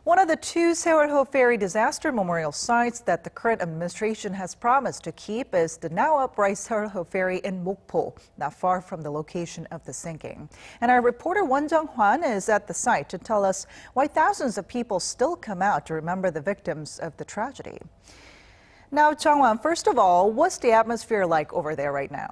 One of the two Sewol-ho Ferry disaster memorial sites that the current administration has promised to keep is the now upright Sewol-ho Ferry in Mokpo, not far from the location of the sinking. And our reporter Won Jung-hwan is at the site to tell us why thousands of people still come out to remember the victims of the tragedy. Now, Jung-hwan, first of all, what's the atmosphere like over there right now?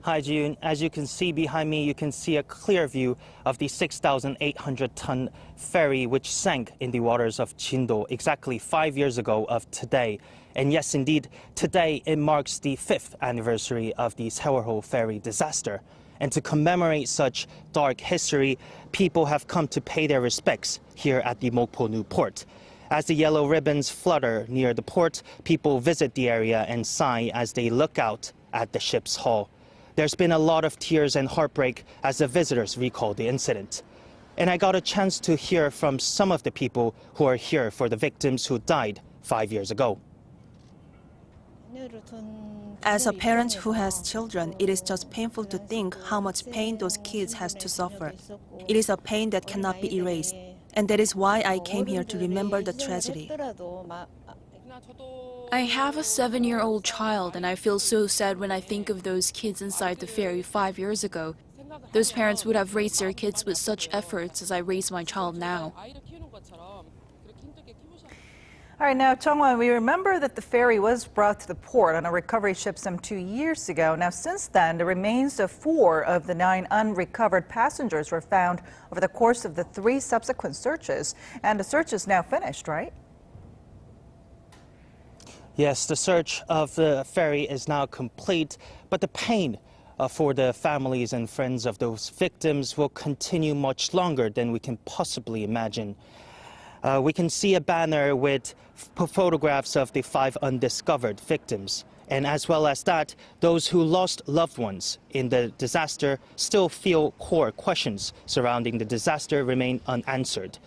Hi, Ji-yoon. As you can see behind me, you can see a clear view of the 6,800-ton ferry which sank in the waters of Jindo exactly 5 years ago of today. And yes, indeed, today it marks the 5th anniversary of the Sewol-ho Ferry disaster. And to commemorate such dark history, people have come to pay their respects here at the Mokpo New Port. As the yellow ribbons flutter near the port, people visit the area and sigh as they look out at the ship's hull. There's been a lot of tears and heartbreak as the visitors recall the incident. And I got a chance to hear from some of the people who are here for the victims who died 5 years ago. As a parent who has children, it is just painful to think how much pain those kids has to suffer. It is a pain that cannot be erased. And that is why I came here to remember the tragedy. I have a 7-year-old child, and I feel so sad when I think of those kids inside the ferry 5 years ago. Those parents would have raised their kids with such efforts as I raise my child now. All right, now, Jung-hwan, we remember that the ferry was brought to the port on a recovery ship some 2 years ago. Now, since then, the remains of 4 of the 9 unrecovered passengers were found over the course of the 3 subsequent searches. And the search is now finished, right? Yes, the search of the ferry is now complete, but the pain for the families and friends of those victims will continue much longer than we can possibly imagine. We can see a banner with photographs of the 5 undiscovered victims. And as well as that, those who lost loved ones in the disaster still feel core questions surrounding the disaster remain unanswered.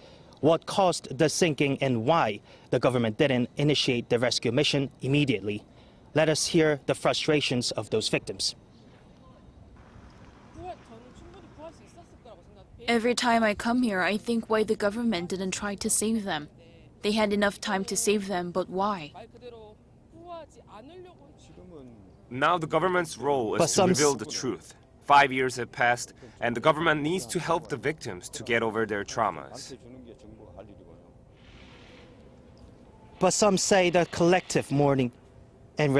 What caused the sinking and why the government didn't initiate the rescue mission immediately? Let us hear the frustrations of those victims. Every time I come here, I think why the government didn't try to save them. They had enough time to save them, but why? Now the government's role is to reveal the truth. 5 years have passed, and the government needs to help the victims to get over their traumas. But some say the collective mourning and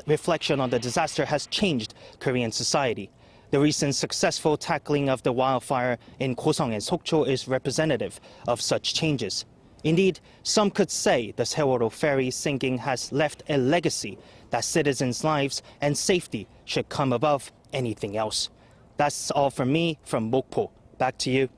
reflection on the disaster has changed Korean society. The recent successful tackling of the wildfire in Gosong and Sokcho is representative of such changes. Indeed, some could say the Sewol-ho Ferry sinking has left a legacy that citizens' lives and safety should come above anything else. That's all from me from Mokpo. Back to you.